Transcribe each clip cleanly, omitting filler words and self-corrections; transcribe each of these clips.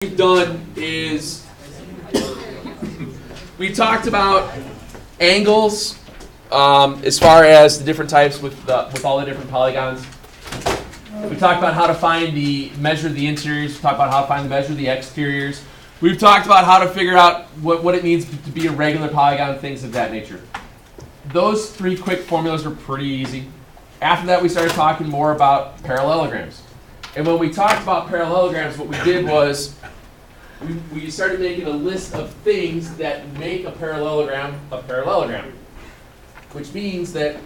We've done is we talked about angles as far as the different types with all the different polygons. We talked about how to measure the interiors. We talked about how to measure the exteriors. We've talked about how to figure out what it means to be a regular polygon, things of that nature. Those three quick formulas were pretty easy. After that, we started talking more about parallelograms. And when we talked about parallelograms, what we did was we started making a list of things that make a parallelogram, which means that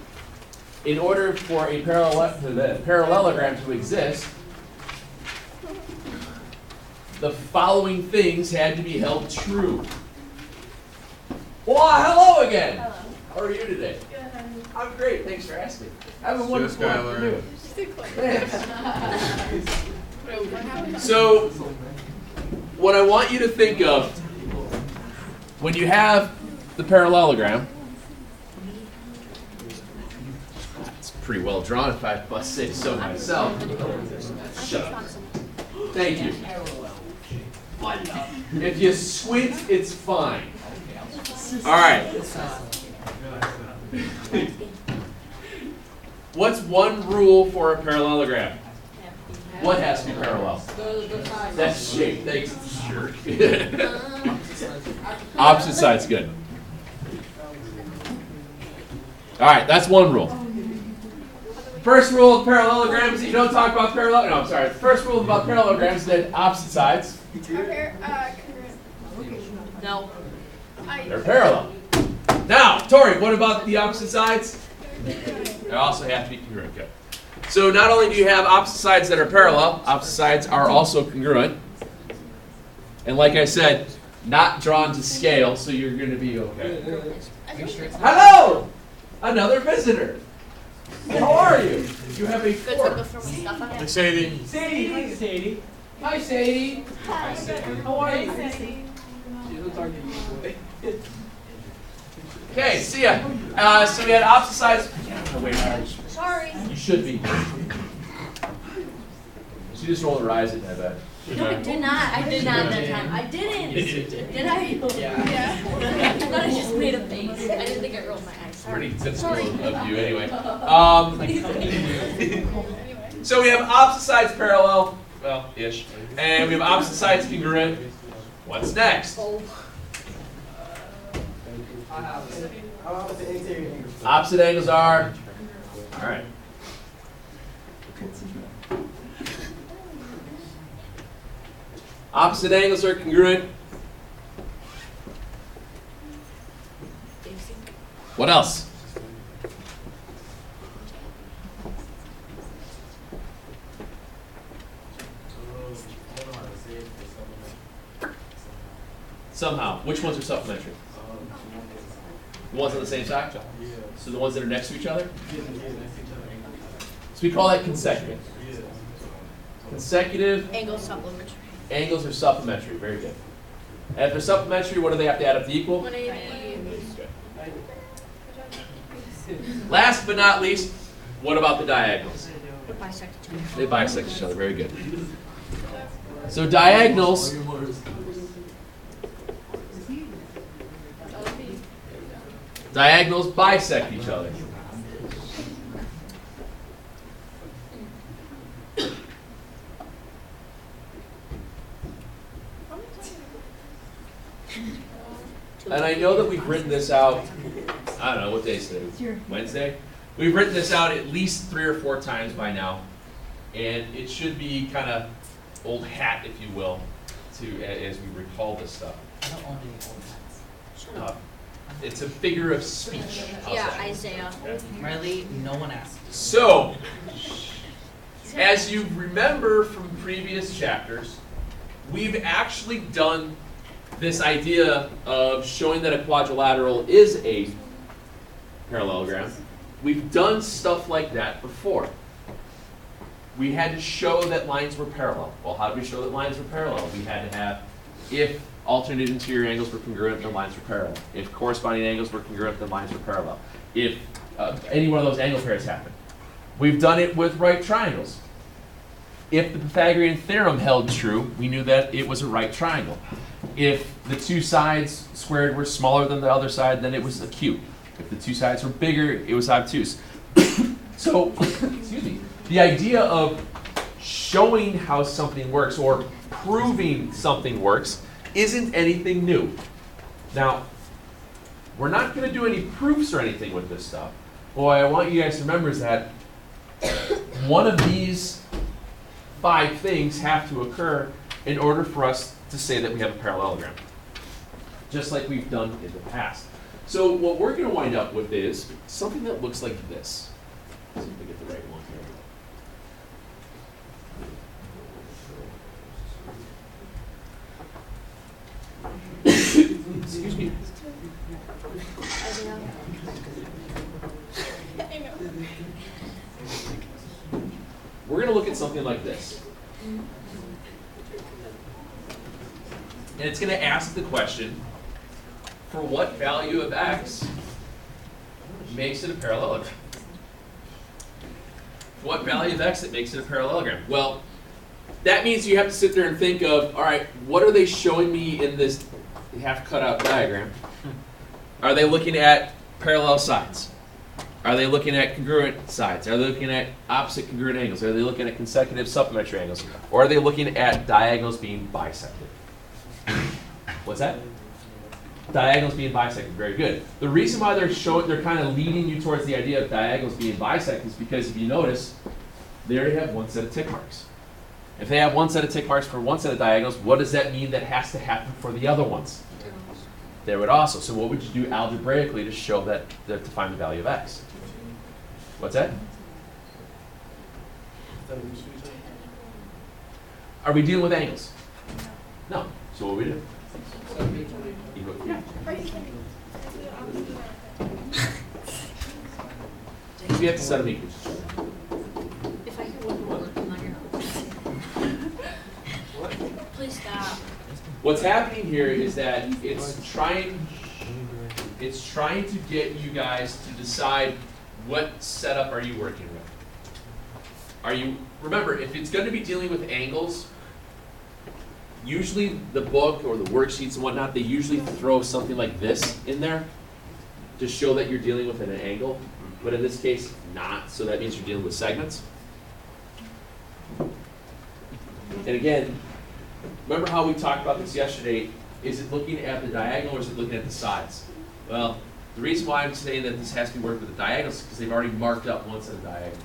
in order for a parallelogram to exist, the following things had to be held true. Well, hello again. Hello. How are you today? Good. I'm great. Thanks for asking. Have a wonderful afternoon. Thanks. So, what I want you to think of when you have the parallelogram, it's pretty well drawn if I must say so myself. Shut up. Thank you. If you squint, it's fine. All right. What's one rule for a parallelogram? What has to be parallel? That's shape. Thanks. Sure. Opposite side's good. All right, that's one rule. First rule of parallelograms is you don't talk about parallel. No, I'm sorry. The first rule about parallelograms is that opposite sides. No. They're parallel. Now, Tori, what about the opposite sides? They also have to be congruent. Good. So not only do you have opposite sides that are parallel, opposite sides are also congruent. And like I said, not drawn to scale, so you're going to be okay. Hello! Another visitor. How are you? You have a fork. Hey, Sadie. Sadie. Hi, Sadie. Hi, Sadie. Hi. How are you? Okay, see ya. So we had opposite sides. Sorry. You should be. She just rolled her eyes at me, I bet. No, I did not. I did not that time. I didn't. Did I? Yeah. I thought I just made a face. I didn't think I rolled my eyes. Sorry. Pretty typical of you, anyway. So we have opposite sides parallel, well, ish, and we have opposite sides congruent. What's next? Opposite angles are. All right. Opposite angles are congruent. What else? Somehow. Which ones are supplementary? The ones on the same side? So the ones that are next to each other? So we call that consecutive. Consecutive. Angle supplementary. Angles are supplementary. Very good. And if they're supplementary, what do they have to add up to equal? 180. Good. Last but not least, what about the diagonals? They bisect each other. They bisect each other. Very good. So diagonals. Diagonals bisect each other. And I know that we've written this out, I don't know, what day is today? Wednesday? We've written this out at least 3 or 4 times by now. And it should be kind of old hat, if you will, as we recall this stuff. I don't own any old hats. Shut up. It's a figure of speech. How's Yeah, that? Isaiah. Riley, no one asked. So, as you remember from previous chapters, we've actually done this idea of showing that a quadrilateral is a parallelogram. We've done stuff like that before. We had to show that lines were parallel. Well, how did we show that lines were parallel? We had to have, if alternate interior angles were congruent, then lines were parallel. If corresponding angles were congruent, then lines were parallel. If any one of those angle pairs happened. We've done it with right triangles. If the Pythagorean theorem held true, we knew that it was a right triangle. If the two sides squared were smaller than the other side, then it was a cube. If the two sides were bigger, it was obtuse. So, excuse me, the idea of showing how something works or proving something works isn't anything new. Now, we're not going to do any proofs or anything with this stuff. What I want you guys to remember is that one of these 5 things have to occur in order for us to say that we have a parallelogram, just like we've done in the past. So what we're going to wind up with is something that looks like this. Let's see if we get the right one here. Excuse me. We're going to look at something like this. And it's going to ask the question, for what value of x makes it a parallelogram? For what value of x it makes it a parallelogram? Well, that means you have to sit there and think of, all right, what are they showing me in this half cut out diagram? Are they looking at parallel sides? Are they looking at congruent sides? Are they looking at opposite congruent angles? Are they looking at consecutive supplementary angles? Or are they looking at diagonals being bisected? What's that? Diagonals being bisected, very good. The reason why they're kind of leading you towards the idea of diagonals being bisected is because if you notice, they already have one set of tick marks. If they have one set of tick marks for one set of diagonals, what does that mean that has to happen for the other ones? They would also. So what would you do algebraically to show that, to find the value of x? What's that? Are we dealing with angles? No. So what do we do? Yeah. We have to set them equal. If I could work on your Please stop. What's happening here is that it's trying to get you guys to decide what setup are you working with. Remember, if it's going to be dealing with angles, usually the book or the worksheets and whatnot, they usually throw something like this in there to show that you're dealing with an angle, but in this case, not, so that means you're dealing with segments. And again, remember how we talked about this yesterday, is it looking at the diagonal or is it looking at the sides? Well, the reason why I'm saying that this has to be worked with the diagonals is because they've already marked up one set of diagonals.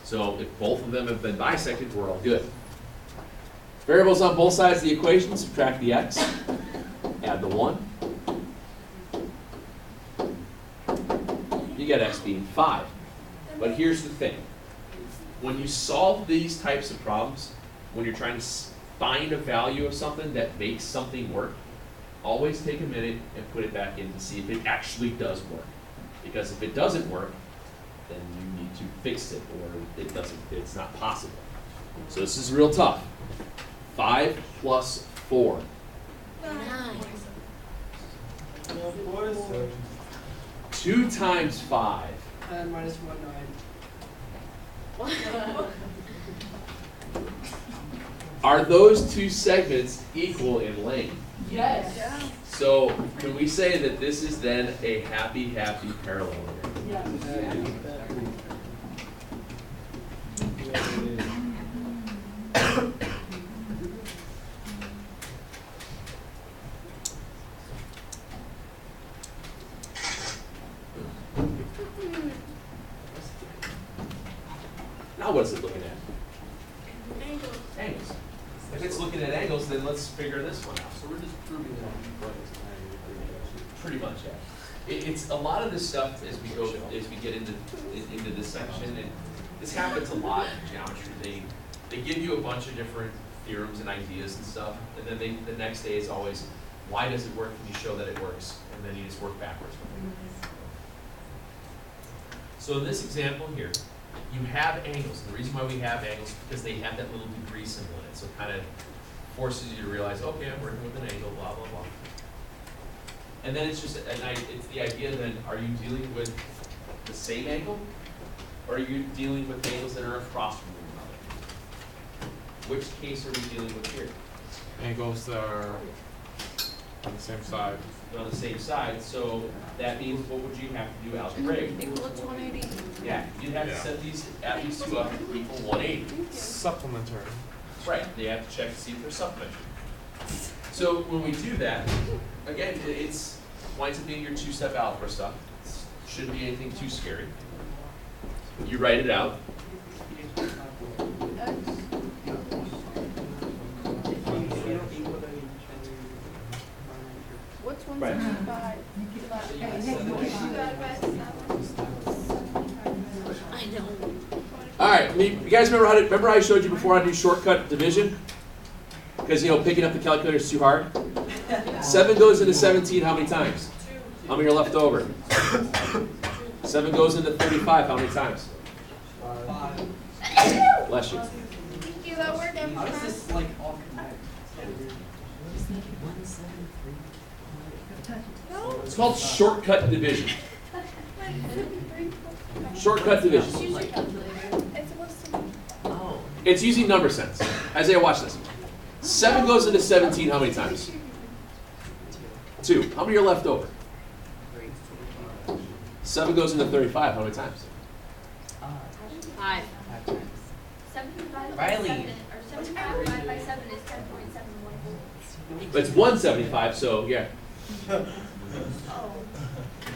So if both of them have been bisected, we're all good. Variables on both sides of the equation, subtract the x, add the 1. You get x being 5. But here's the thing. When you solve these types of problems, when you're trying to find a value of something that makes something work, always take a minute and put it back in to see if it actually does work. Because if it doesn't work, then you need to fix it, or it's not possible. So this is real tough. 5 plus 4. 9. 2 times 5. Minus 1, 9. Are those two segments equal in length? Yes. So can we say that this is then a happy parallelogram? Yeah. Now what's it looking at? Angles. If it's looking at angles, then let's figure this one out. So we're just proving that. Pretty much, yeah. It's a lot of this stuff as we get into this section, and this happens a lot in geometry. They give you a bunch of different theorems and ideas and stuff, and then the next day is always, why does it work? Can you show that it works? And then you just work backwards from it. So in this example here, you have angles. And the reason why we have angles is because they have that little degree symbol in it. So it kind of forces you to realize, okay, I'm working with an angle, blah, blah, blah. And then it's just, it's the idea then, are you dealing with the same angle? Or are you dealing with angles that are across from one another? Which case are we dealing with here? Angles that are on the same side. They're on the same side, so that means what would you have to do algebraically? Equal to 180. Yeah, you'd have to set these at least two up to equal 180. Supplementary. Right, they have to check to see if they're supplementary. So when we do that, again, it's winds up being your two-step algebra stuff. Shouldn't be anything too scary. You write it out. What's Right. 175? I know. All right, you guys remember how I showed you before how to do shortcut division? Because picking up the calculator is too hard. 7 goes into 17 how many times? How many are left over? 7 goes into 35 how many times? 5. Bless you. Thank you, that worked. How does this like all connect? It's called shortcut division. Shortcut division. Oh. It's using number sense. Isaiah, watch this. 7 goes into 17 how many times? 2. How many are left over? 7 goes into 35 how many times? 5. 5 times. 7 divided Riley. by 7, or 75 divided by 7 is 10.71. It's 175, so yeah. Oh.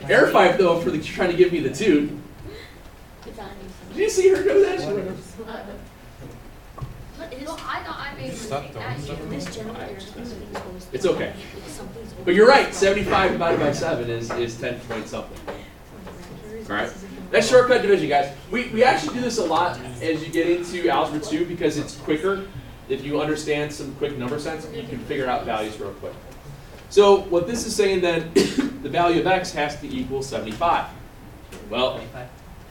Air 5 though for trying to give me the 2. It's on Did you see her do that? I thought I made a mistake. This generator It's okay. But you're right, 75 divided by 7 is 10 point something. Alright? That's shortcut division, guys. We actually do this a lot as you get into Algebra 2 because it's quicker. If you understand some quick number sense, you can figure out values real quick. So what this is saying then, the value of x has to equal 75. Well,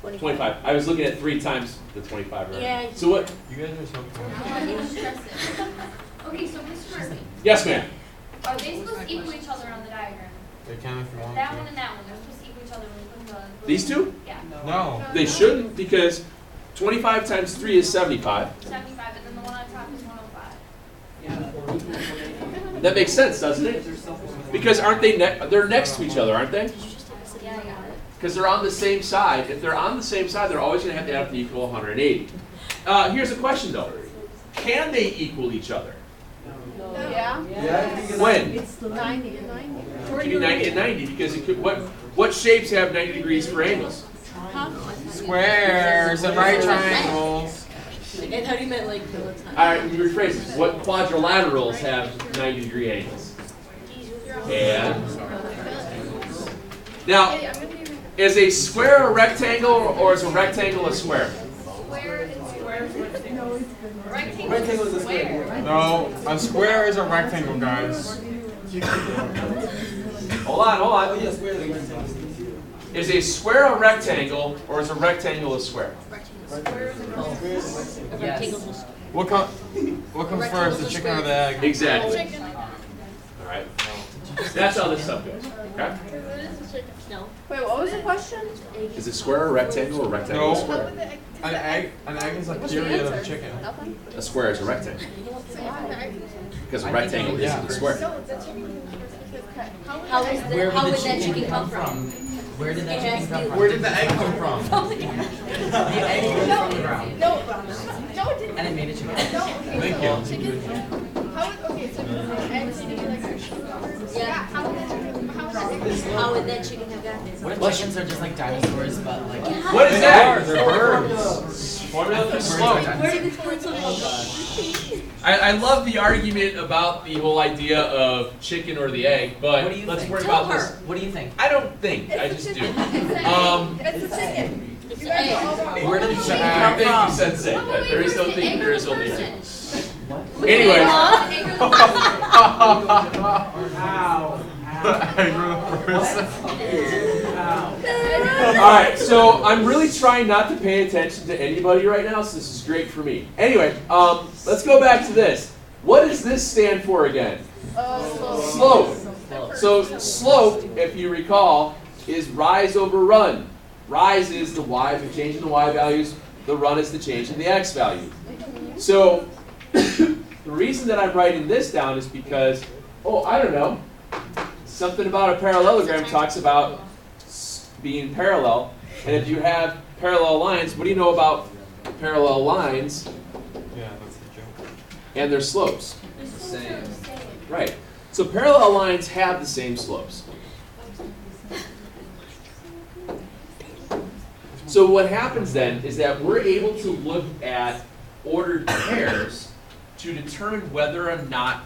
25. I was looking at 3 times the 25, right? Yeah. So what? You guys are so cool. Okay, so Mr. Murphy, Yes, ma'am. are they supposed to equal each other on the diagram? They can if you want That one to. and that one, they're supposed to equal each other when you put the... These two? Yeah, No. They shouldn't because 25 times 3 is 75. 75, and then the one on top is 105. That makes sense, doesn't it? Because aren't they they're next to each other, aren't they? Yeah, I got it. Because they're on the same side. If they're on the same side, they're always going to have to add up to equal 180. Here's a question though. Can they equal each other? Yeah. When? It's 90 and 90. It can be 90 and 90 because it could, what shapes have 90 degrees for angles? Squares and right triangles. Like, I thought you meant like the time. All right, let me rephrase this. What quadrilaterals have 90-degree angles? And now, is a square a rectangle or is a rectangle a square? Square and square. Rectangle is a square. No, a square is a rectangle, guys. Hold on. Is a square a rectangle or is a rectangle a square? Yes. What comes first, the chicken or the egg? Exactly. All right. That's how this stuff goes. Okay. No. Wait, what was the question? Is it square a rectangle or rectangle a No. square? An egg is a period of chicken. Nothing. A square is a rectangle because a rectangle isn't a square. How would that chicken come from? Where did that chicken come from? Where did the egg come from? The egg came from the ground. No, it didn't. And it made a chicken. Thank you. Okay, so eggs need to be like Yeah. How would that chicken have gotten there? What if chickens are just like dinosaurs, but like... What is They that? are, they're birds. Formula for slope. Where did this come from? I love the argument about the whole idea of chicken or the egg, but What do you let's think? worry Tell about this. her. What do you think? I don't think. I just do. It's a chicken. It's an egg. Where did the chicken Thank you, come from? Sensei. There is no thing. There is only two. Huh? Anyway. Egg or the person. All right, so I'm really trying not to pay attention to anybody right now, so this is great for me. Anyway, let's go back to this. What does this stand for again? Slope. So slope, if you recall, is rise over run. Rise is the y, the change in the y values. The run is the change in the x value. So The reason that I'm writing this down is because, oh, I don't know, something about a parallelogram talks about being parallel. And if you have parallel lines, what do you know about parallel lines Yeah, that's the joke. and their slopes? Same. Right. So parallel lines have the same slopes. So what happens then is that we're able to look at ordered pairs to determine whether or not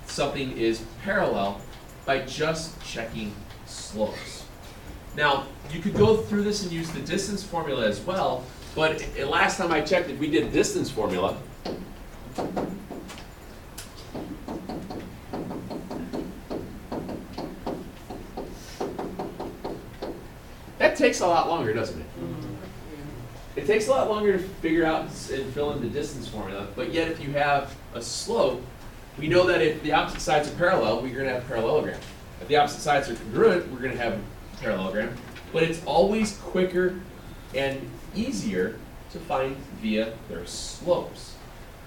something is parallel by just checking slopes. Now, you could go through this and use the distance formula as well, but last time I checked, if we did distance formula, that takes a lot longer, doesn't it? It takes a lot longer to figure out and fill in the distance formula, but yet if you have a slope, we know that if the opposite sides are parallel, we're going to have a parallelogram. If the opposite sides are congruent, we're going to have a parallelogram. But it's always quicker and easier to find via their slopes.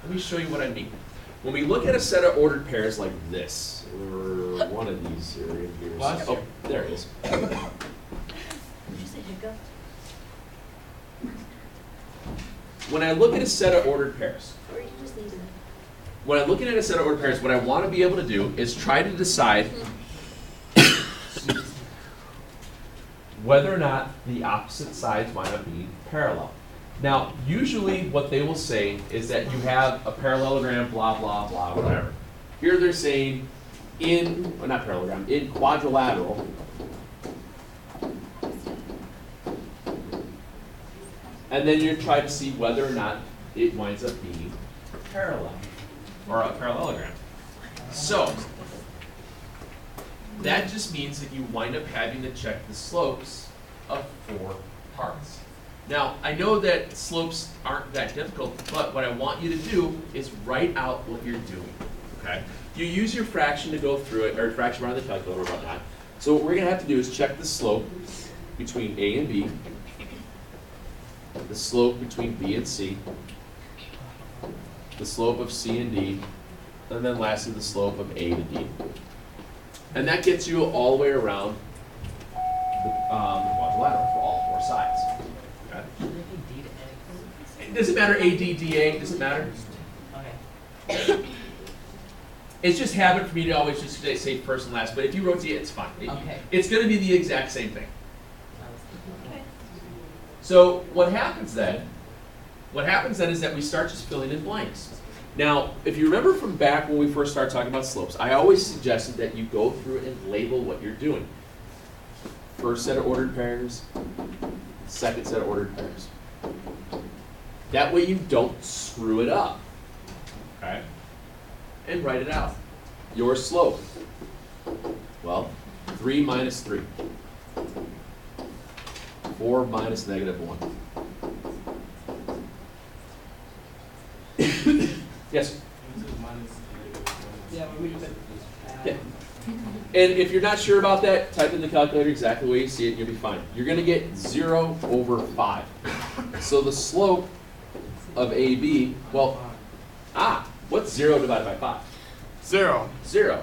Let me show you what I mean. When we look at a set of ordered pairs like this, or one of these are in here. Last Oh, there it is. Did you say hiccup? When I look at a set of ordered pairs, Or you just need to. when I'm looking at a set of ordered pairs, what I want to be able to do is try to decide whether or not the opposite sides wind up being parallel. Now, usually what they will say is that you have a parallelogram, blah, blah, blah, whatever. Here they're saying well, not parallelogram, in quadrilateral, and then you try to see whether or not it winds up being parallel, or a parallelogram. So, that just means that you wind up having to check the slopes of 4 parts. Now, I know that slopes aren't that difficult, but what I want you to do is write out what you're doing, okay? You use your fraction to go through it, or fraction around the calculator or whatnot. So what we're gonna have to do is check the slope between A and B, the slope between B and C, the slope of C and D, and then lastly the slope of A to D. And that gets you all the way around the quadrilateral for all 4 sides. Okay? Should it be D to It doesn't matter AD, DA, doesn't matter. A? Okay. It's just habit for me to always just say first and last, but if you wrote DA, it's fine. Okay. It's gonna be the exact same thing. Okay. So what happens then is that we start just filling in blanks. Now, if you remember from back when we first started talking about slopes, I always suggested that you go through and label what you're doing. First set of ordered pairs, second set of ordered pairs. That way you don't screw it up, okay? And write it out. Your slope, well, 3 minus 3. 4 minus -1. Yes? Yeah, Yeah. And if you're not sure about that, type in the calculator exactly the way you see it, and you'll be fine. You're going to get 0 over 5. So the slope of AB, well, what's 0 divided by 5? 0. 0.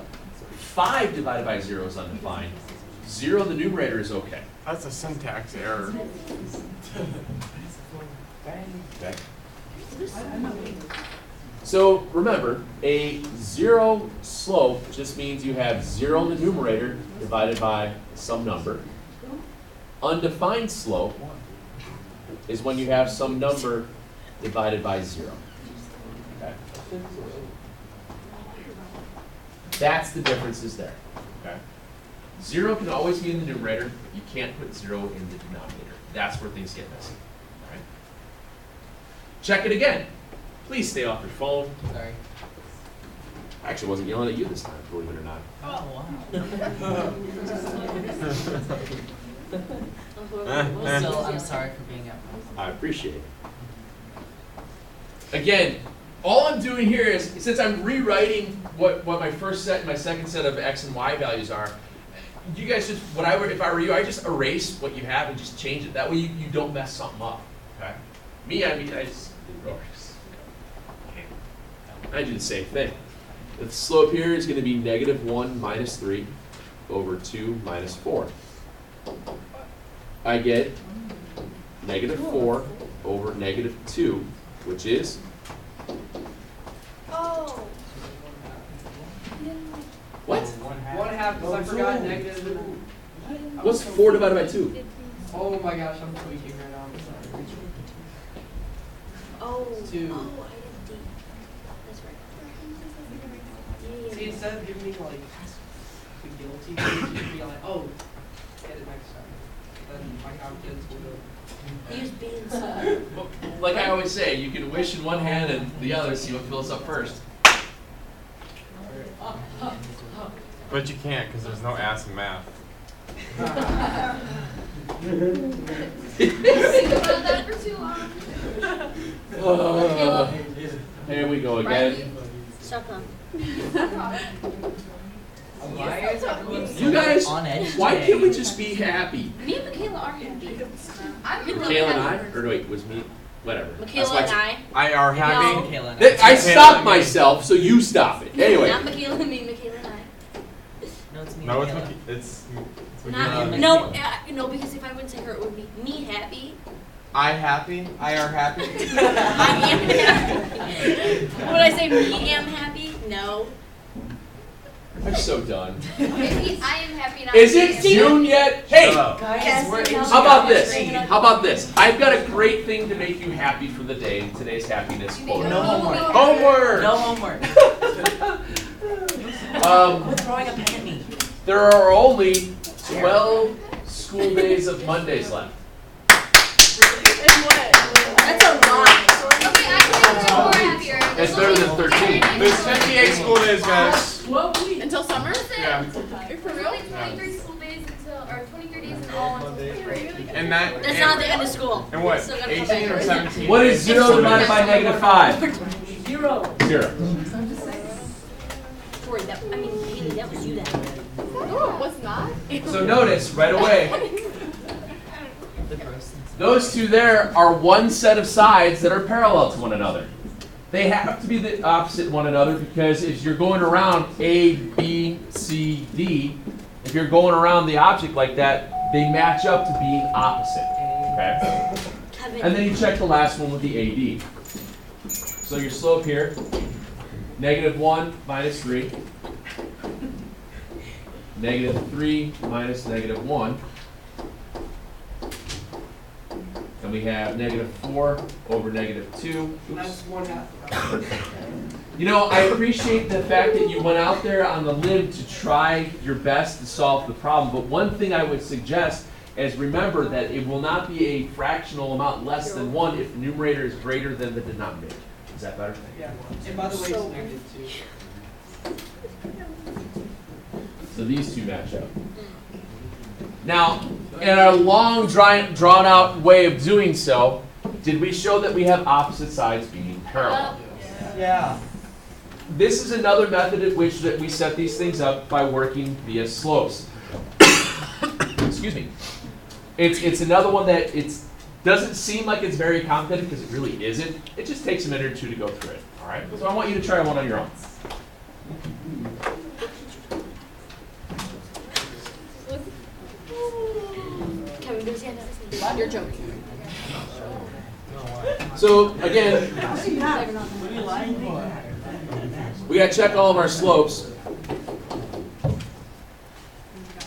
5 divided by 0 is undefined. 0, the numerator, is okay. That's a syntax error. Okay. So remember, a 0 slope just means you have 0 in the numerator divided by some number. Undefined slope is when you have some number divided by 0. Okay. That's the differences there. Okay. 0 can always be in the numerator, but you can't put 0 in the denominator. That's where things get messy. All right. Check it again. Please stay off your phone. Sorry. I actually wasn't yelling at you this time, believe it or not. Oh, wow. Still, I'm sorry for being out. I appreciate it. Again, all I'm doing here is, since I'm rewriting what my first set and my second set of X and Y values are, you guys just, if I were you, I just erase what you have and just change it. That way you don't mess something up, okay? Me, I just erase. I do the same thing. The slope here is going to be -1 minus 3 over 2 minus 4. I get -4 over -2, which is Oh. what? 1/2, because I forgot negative. What's 4 divided by 2? Oh my gosh, I'm tweaking right now. I'm sorry. Oh. Two. Oh, I did D. That's right. Yeah, See, yeah. instead of giving me like the guilty, you should be like, oh, get it next time. Then my confidence will go. Use B and C. Like I always say, you can wish in one hand and the other, see what fills up first. But you can't because there's no ass in math. Think about that for too long. Here we go again. Stop them. You guys, On edge why today. can't we just be happy? Me and Michaela are happy. I'm really Michaela and I? happy. Or wait, was me? Whatever. That's Michaela why and I. I are No. happy. Michaela and I stopped myself, so you stop it. Anyway. Not Michaela and me, Michaela and I. No, it's me. No, it's Michaela. it's Not, Michaela. no, because if I wouldn't say her, it would be me happy. I happy. I are happy. I am happy. Would I say me am happy? No. I'm so done. I am happy now. Is it June yet? Hey! Guys, we're in How about this? geometry. How about this? I've got a great thing to make you happy for the day in today's happiness quote. No homework. Homework! No homework. Quit throwing a pen at me. There are only 12 school days of Mondays left. That's a lot. Okay, I can be more happier. That's better than 13. There's 58 school days, guys. Until summer? Yeah. For real? 23 school days until, or 23 days in all until spring break. And that. That's not the end of school. And what? Still gotta come 18 or back. 17? What is 0 divided by -5? Zero. 0. Corey, that, I mean, Haley, that was you that. No, it was not. So notice right away, The gross things. those two there are one set of sides that are parallel to one another. They have to be the opposite one another because if you're going around A, B, C, D, if you're going around the object like that, they match up to being opposite. Okay? Kevin. And then you check the last one with the AD. So your slope here, -1 minus 3, -3 minus -1. And we have -4 over -2. That's Oops. 1/2. You know, I appreciate the fact that you went out there on the limb to try your best to solve the problem, but one thing I would suggest is remember that it will not be a fractional amount less than 1 if the numerator is greater than the denominator. Is that better? Yeah. And by the way, it's -2. So these two match up. Now, in our long, drawn out way of doing so, did we show that we have opposite sides being parallel? Yeah. This is another method at which that we set these things up by working via slopes. Excuse me. It's another one that doesn't seem like it's very complicated because it really isn't. It just takes a minute or two to go through it. All right. So I want you to try one on your own. Kevin, do his hand out. You're joking. So again, we got to check all of our slopes.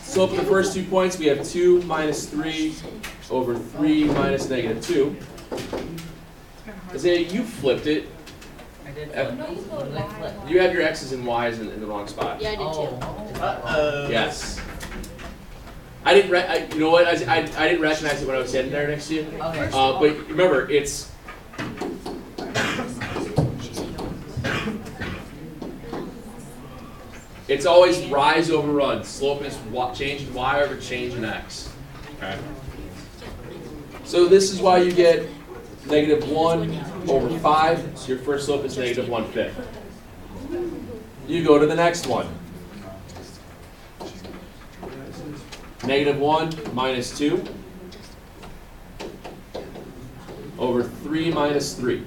Slope of the first 2 points, we have 2 minus 3 over 3 minus -2. Isaiah, you flipped it. I did. Uh, Flip. You have your X's and Y's in the wrong spot. Yeah, I did too. Oh. Yes. I didn't. You know what? I didn't recognize it when I was sitting there next to you. Okay. But remember, it's. It's always rise over run. Slope is change in y over change in x. Okay. So this is why you get -1 over 5. So your first slope is -1/5. You go to the next one. -1 minus 2 over 3 minus 3.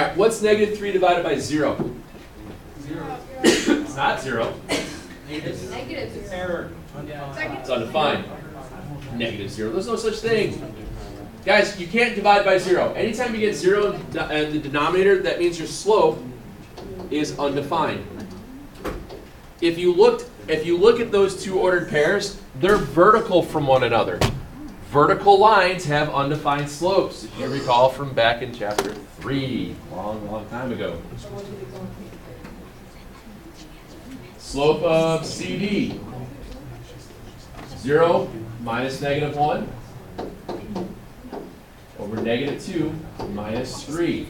right, what's negative 3 divided by 0? 0. It's not 0. Negative. Error. It's undefined. Negative 0. There's no such thing. Guys, you can't divide by 0. Anytime you get 0 in the denominator, that means your slope is undefined. If you look at those two ordered pairs, they're vertical from one another. Vertical lines have undefined slopes, if you recall from back in chapter 3, long time ago. Slope of CD, 0 minus negative 1 over negative 2 minus 3.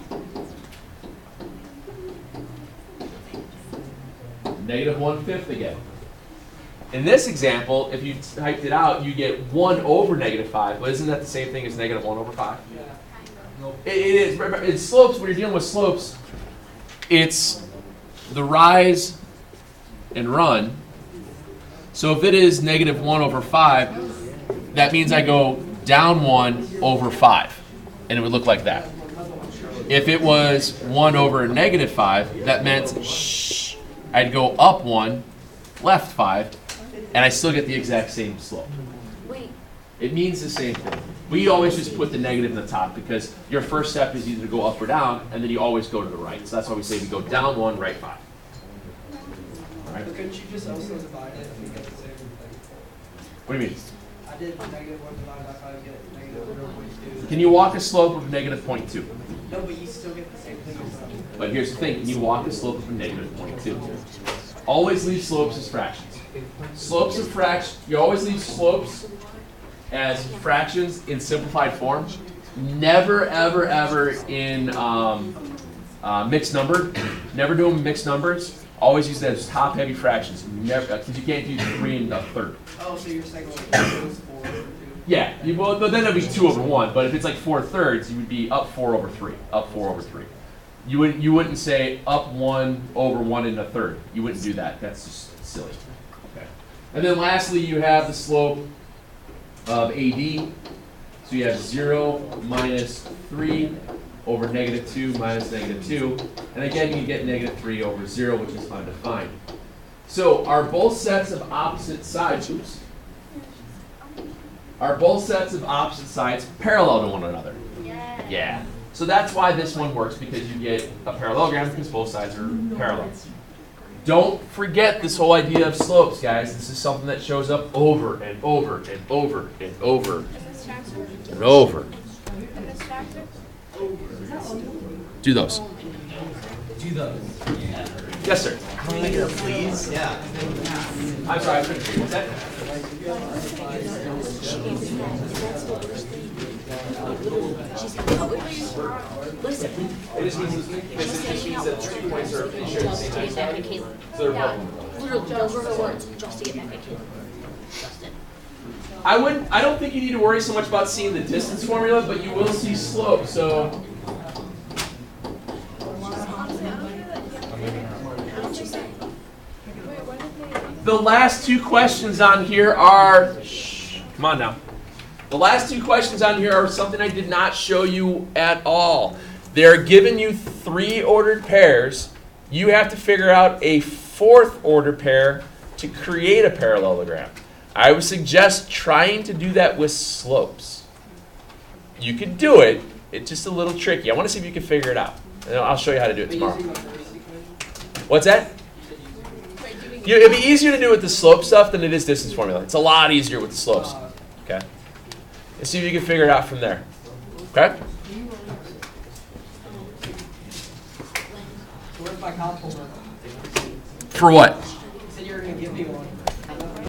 Negative 1/5 again. In this example, if you typed it out, you get 1 over negative 5. But isn't that the same thing as negative 1 over 5? It is. In slopes, when you're dealing with slopes, it's the rise and run. So if it is negative 1 over 5, that means I go down 1 over 5. And it would look like that. If it was 1 over negative 5, that meant I'd go up 1, left 5, and I still get the exact same slope. Wait. It means the same thing. We always just put the negative in the top because your first step is either to go up or down, and then you always go to the right. So that's why we say we go down 1, right 5. All right? But couldn't you just also divide it and get the same thing? What do you mean? I did negative 1 divided by 5 get negative 0.2. Can you walk a slope of negative 0.2? No, but you still get the same thing as well. But here's the thing, can you walk a slope of negative 0.2? Always leave slopes as fractions. Slopes of fractions, you always leave slopes as fractions in simplified form. Never, ever, ever in mixed number. Never do them in mixed numbers. Always use that as top-heavy fractions. Never, because you can't do 3 and a third. Oh, so you're saying like it was 4 over 2? Yeah, but then it'd be 2 over 1. But if it's like 4/3, you would be up 4 over 3. Up 4 over 3. You wouldn't say up 1 over 1 and a third. You wouldn't do that. That's just silly. Okay. And then lastly, you have the slope of AD. So you have 0 minus 3 over negative 2 minus negative 2. And again, you get negative 3 over 0, which is undefined. So are both sets of opposite sides, are both sets of opposite sides parallel to one another? Yeah. So that's why this one works, because you get a parallelogram because both sides are parallel. Don't forget this whole idea of slopes, guys. This is something that shows up over and over and over and over and over. Do those. Do those. Yes, sir. Can we get a please? Yeah. I'm sorry, I couldn't hear you. What's that? Listen. It just means that 2 points are share the same side. So they're both. Literally, those were the words, just to get back at Caleb. Justin. I don't think you need to worry so much about seeing the distance formula, but you will see slope. So the last two questions on here are, come on now. The last two questions on here are something I did not show you at all. They're giving you 3 ordered pairs. You have to figure out a 4th order pair to create a parallelogram. I would suggest trying to do that with slopes. You could do it. It's just a little tricky. I want to see if you can figure it out. And I'll show you how to do it tomorrow. What's that? It'd be easier to do with the slope stuff than it is distance formula. It's a lot easier with the slopes. Okay. Let's see if you can figure it out from there. Okay? What if I call for one? For what? You said you were going to give me one.